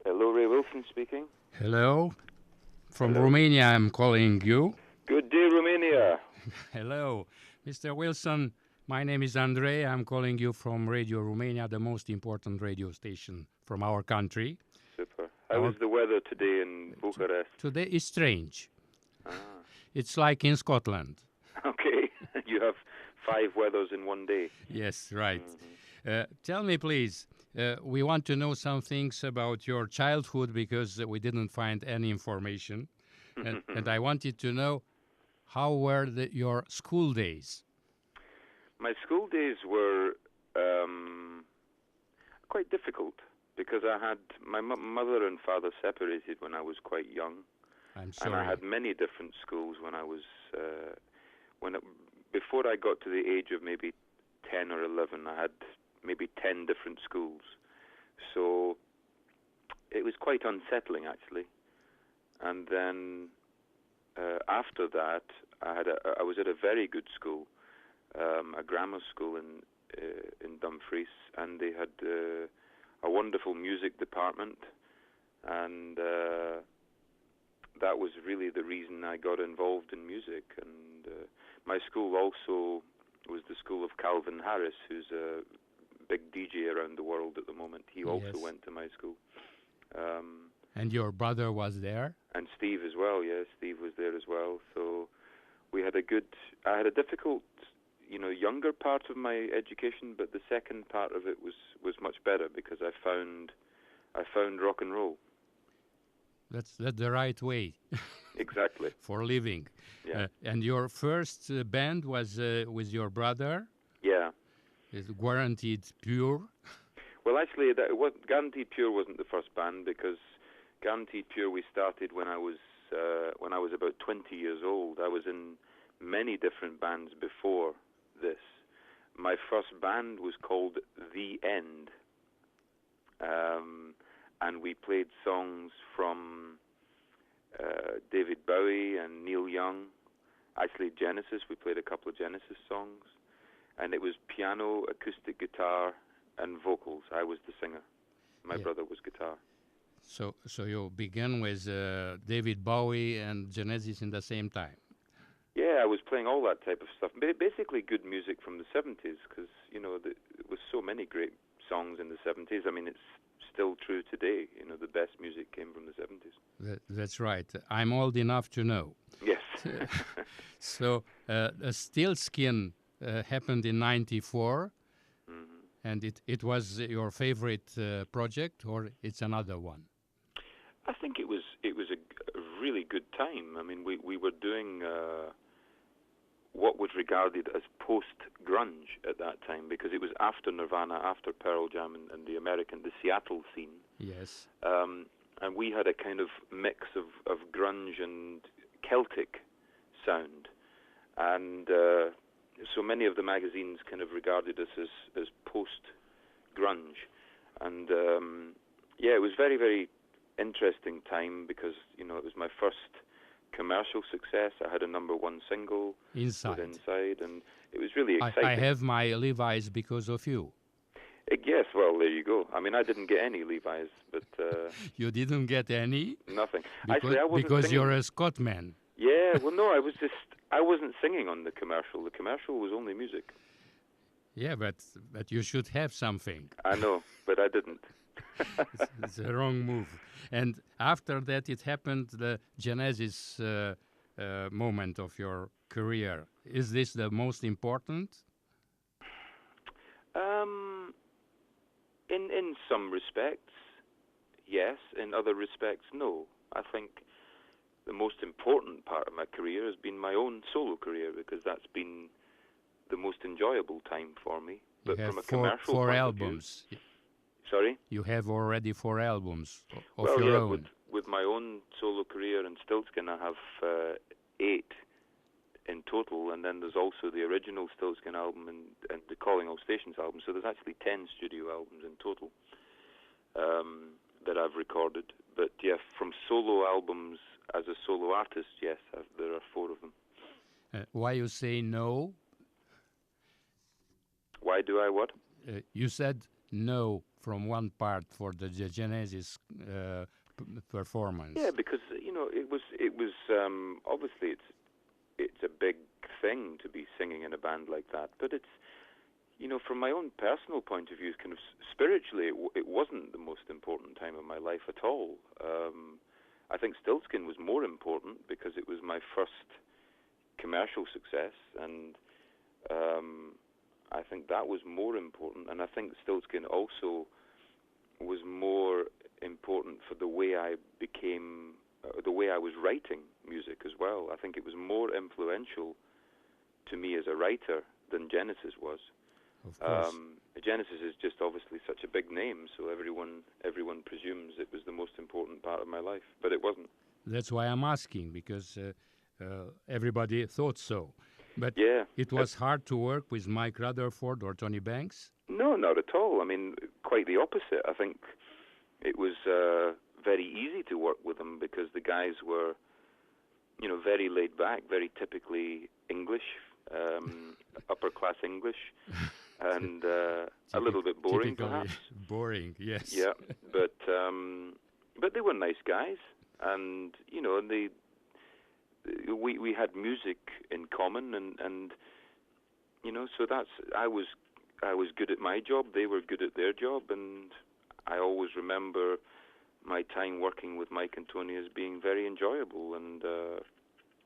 Hello, Ray Wilson speaking. Hello, from Hello. Romania I'm calling you. Good day, Romania. Hello, Mr. Wilson. My name is Andrei. I'm calling you from Radio Romania, the most important radio station from our country. Super. How Our is the weather today in Bucharest? Today is strange. Ah, It's like in Scotland. okay. You have 5 weathers in one day. Yes, right. Hmm. Tell me, please. We want to know some things about your childhood because we didn't find any information, and I wanted to know how were your school days. My school days were quite difficult because I had my mother and father separated when I was quite young, I'm and I sorry. had many different schools when I was when it, before I got to the age of maybe 10 or 11. I had maybe 10 different schools, so it was quite unsettling actually. And then after that, I was at a very good school, a grammar school in Dumfries, and they had a wonderful music department, and that was really the reason I got involved in music. And my school also was the school of Calvin Harris, who's a big DJ around the world at the moment. He also Yes. went to my school. Um, And your brother was there? and Steve as well. Yes, Steve was there as well. So we had I had a difficult, younger part of my education, but the second part of it was much better because I found rock and roll. That's the right way Exactly. for living. Yeah. And your first band was with your brother? Yeah. Is Guaranteed Pure? Well, actually, Guaranteed Pure wasn't the first band because Guaranteed Pure we started when I was about 20 years old. I was in many different bands before this. My first band was called The End, and we played songs from David Bowie and Neil Young. Actually, Genesis. We played a couple of Genesis songs, and it was piano, acoustic guitar, and vocals. I was the singer. My Yeah. brother was guitar. So you began with David Bowie and Genesis in the same time. Yeah, I was playing all that type of stuff. Basically, good music from the 70s, because there was so many great songs in the 70s. I mean, it's still true today. The best music came from the 70s. That's right. I'm old enough to know. Yes. So Steel Skin happened in '94, Hmm. and it was your favorite project, or it's another one? I think it was a really good time. I mean, we were doing what was regarded as post-grunge at that time, because it was after Nirvana, after Pearl Jam, and the Seattle scene. Yes. And we had a kind of mix of grunge and Celtic sound. And so many of the magazines kind of regarded us as post-grunge. And yeah, it was very, very interesting time because, it was my first commercial success. I had a #1 single Inside. with Inside, and it was really I exciting. have my Levi's because of you. Yes, well, there you go. I mean, I didn't get any Levi's, but You didn't get any? nothing. Because, Actually, I wasn't because singing. you're a Scotsman. Yeah, well, no, I wasn't singing on the commercial. The commercial was only music. Yeah, but you should have something. I know, but I didn't. It's a wrong move. And after that, it happened the Genesis moment of your career. Is this the most important? In some respects, yes. In other respects, no. I think the most important part of my career has been my own solo career, because that's been the most enjoyable time for me. You But have from a four commercial four point albums. of view, sorry. You have already 4 albums of Well, your yeah, own. with my own solo career and Stiltskin, I have 8 in total, and then there's also the original Stiltskin album and the Calling All Stations album. So there's actually 10 studio albums in total that I've recorded. But yeah, from solo albums as a solo artist, yes, there are 4 of them. Why you say no? Why do I what? You said no from one part for the Genesis performance? Yeah, because it was obviously it's a big thing to be singing in a band like that, but it's from my own personal point of view, kind of spiritually, it wasn't the most important time of my life at all. I think Stiltskin was more important because it was my first commercial success, and I think that was more important. And I think Stiltskin also was more important for the way I became, the way I was writing music as well. I think it was more influential to me as a writer than Genesis was. Of course. Genesis is just obviously such a big name, so everyone presumes it was the most important part of my life, but it wasn't. That's why I'm asking, because everybody thought so. But yeah, it was hard to work with Mike Rutherford or Tony Banks? No, not at all. I mean, quite the opposite. I think it was very easy to work with them because the guys were, very laid back, very typically English, upper-class English. And a little bit boring, perhaps. Boring, yes. Yeah, but they were nice guys, and we had music in common, and so I was good at my job, they were good at their job, and I always remember my time working with Mike and Tony as being very enjoyable, and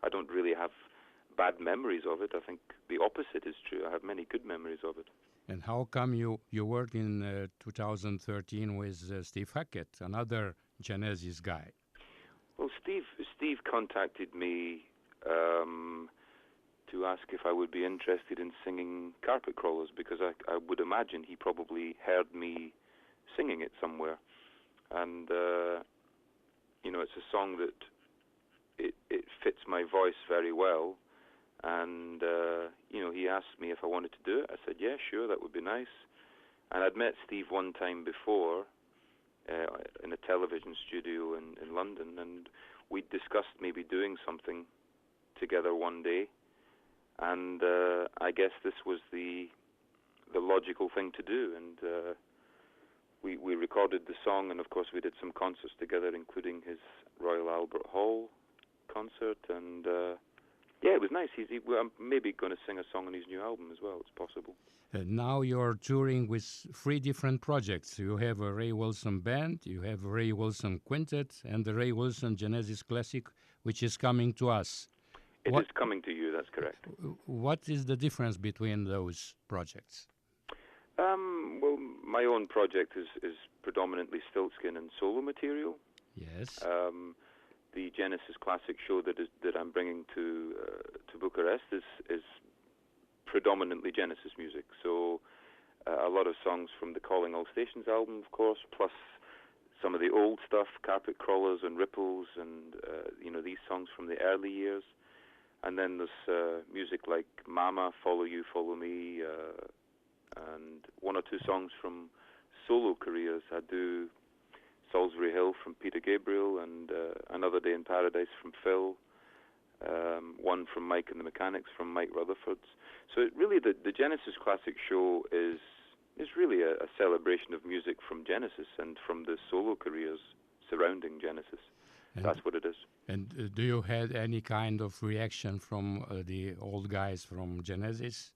I don't really have bad memories of it. I think the opposite is true. I have many good memories of it. And how come you worked in 2013 with Steve Hackett, another Genesis guy? Well, Steve contacted me to ask if I would be interested in singing Carpet Crawlers, because I would imagine he probably heard me singing it somewhere. And, it's a song that it fits my voice very well. And, he asked me if I wanted to do it. I said, yeah, sure, that would be nice. And I'd met Steve one time before in a television studio in London, and we discussed maybe doing something together one day. And I guess this was the logical thing to do. And we recorded the song, and of course we did some concerts together, including his Royal Albert Hall concert, and yeah, it was nice. I'm maybe going to sing a song on his new album as well. It's possible. Now you're touring with 3 different projects. You have a Ray Wilson Band, you have a Ray Wilson Quintet, and the Ray Wilson Genesis Classic, which is coming to us. It is coming to you, that's correct. What is the difference between those projects? Well, my own project is predominantly Stiltskin and solo material. Yes. The Genesis Classic show that I'm bringing to Bucharest is predominantly Genesis music. So a lot of songs from the Calling All Stations album, of course, plus some of the old stuff, Carpet Crawlers and Ripples, and these songs from the early years. And then there's music like Mama, Follow You, Follow Me, and 1 or 2 songs from solo careers. I do Salisbury Hill from Peter Gabriel, and Another Day in Paradise from Phil, one from Mike and the Mechanics from Mike Rutherford. So the Genesis Classic show is really a celebration of music from Genesis and from the solo careers surrounding Genesis. And that's what it is. And do you had any kind of reaction from the old guys from Genesis?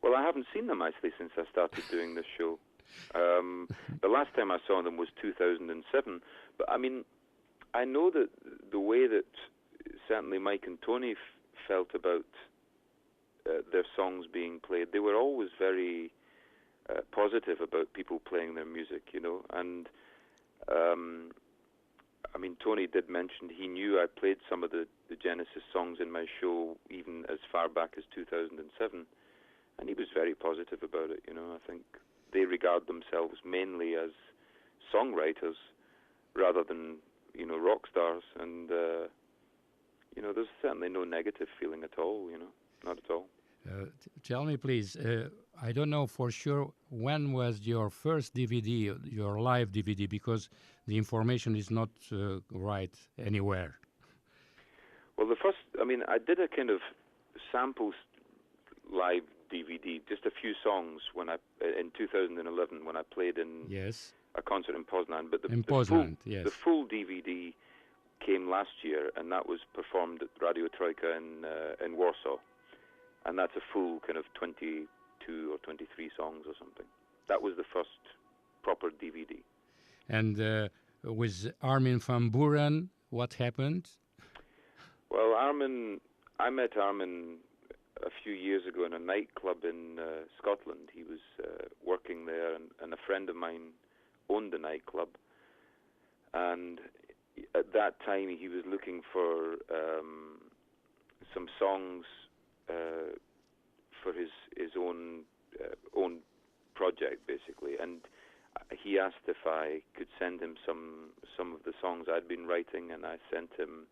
Well, I haven't seen them actually since I started doing this show. The last time I saw them was 2007. But I mean, I know that the way that certainly Mike and Tony felt about their songs being played, they were always very positive about people playing their music, And I mean, Tony did mention he knew I played some of the Genesis songs in my show even as far back as 2007, and he was very positive about it. I think they regard themselves mainly as songwriters rather than rock stars, and there's certainly no negative feeling at all. Not at all. Tell me, please. I don't know for sure when was your first DVD, your live DVD, because the information is not right anywhere. Well, I did a kind of samples live DVD, just a few songs when in 2011 when I played in Yes. a concert in Poznan. But In the full Poznan, yes. the full DVD came last year, and that was performed at Radio Troika in Warsaw, and that's a full kind of 22 or 23 songs or something. That was the first proper DVD. And with Armin van Buuren, what happened? Well, I met Armin a few years ago in a nightclub in Scotland. He was working there, and a friend of mine owned the nightclub. And at that time, he was looking for some songs for his own project, basically. And he asked if I could send him some of the songs I'd been writing, and I sent him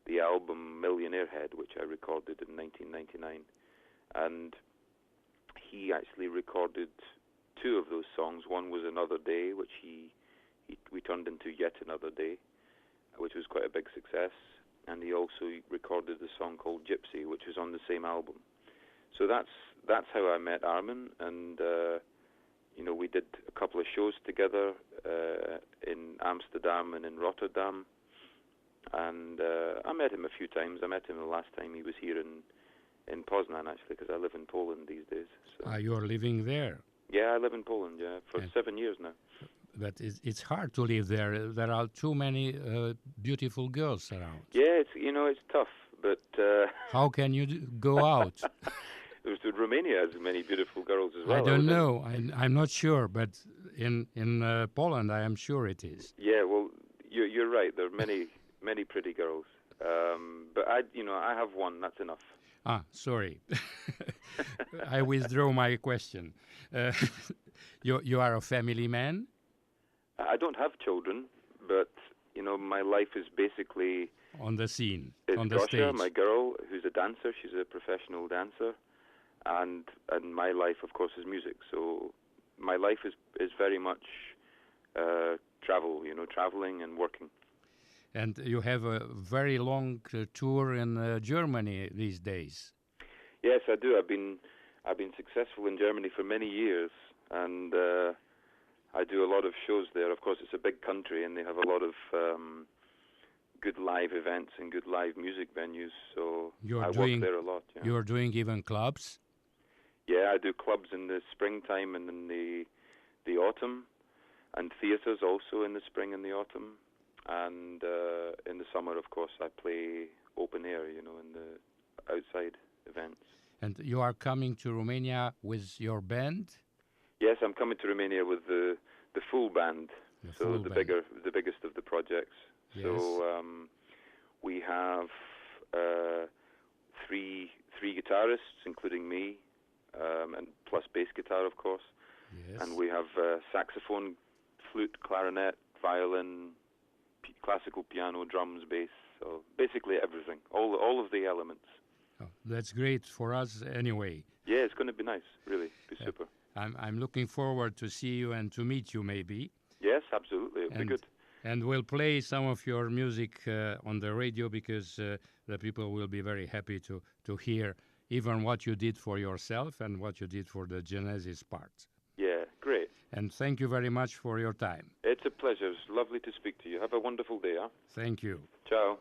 the album Millionaire Head, which I recorded in 1999. And he actually recorded two of those songs. One was Another Day, which we turned into Yet Another Day, which was quite a big success. And he also recorded a song called Gypsy, which was on the same album. So that's how I met Armin, and we did a couple of shows together in Amsterdam and in Rotterdam. And I met him a few times. I met him the last time he was here in Poznan, actually, because I live in Poland these days. So. You're living there? Yeah, I live in Poland, for 7 years now. But it's hard to live there. There are too many beautiful girls around. Yeah, it's tough, but... How can you go out? Romania has many beautiful girls as well. I don't know. I'm not sure, but in Poland, I am sure it is. Yeah, well, you're right. There are many pretty girls, but I have one. That's enough. Sorry. I withdraw my question. You are a family man? I don't have children, but my life is basically on the scene, on the Gosia, stage. My girl, who's a dancer. She's a professional dancer, and my life, of course, is music. So my life is very much traveling and working. And you have a very long tour in Germany these days. Yes, I do. I've been successful in Germany for many years, and I do a lot of shows there. Of course, it's a big country, and they have a lot of good live events and good live music venues. So I work there a lot. Yeah. You're doing even clubs? Yeah, I do clubs in the springtime and in the autumn, and theatres also in the spring and the autumn. And in the summer, of course, I play open air, in the outside events. And you are coming to Romania with your band? Yes, I'm coming to Romania with the full band. The biggest of the projects. Yes. So we have three guitarists, including me, and plus bass guitar, of course. Yes. And we have saxophone, flute, clarinet, violin, classical piano, drums, bass, so basically everything, all of the elements. Oh, that's great for us anyway. Yeah, it's going to be nice, really, be super. I'm looking forward to see you and to meet you maybe. Yes, absolutely, it'll be good. And we'll play some of your music on the radio because the people will be very happy to hear even what you did for yourself and what you did for the Genesis part. Yeah, great. And thank you very much for your time. It's a pleasure. It's lovely to speak to you. Have a wonderful day. Huh? Thank you. Ciao.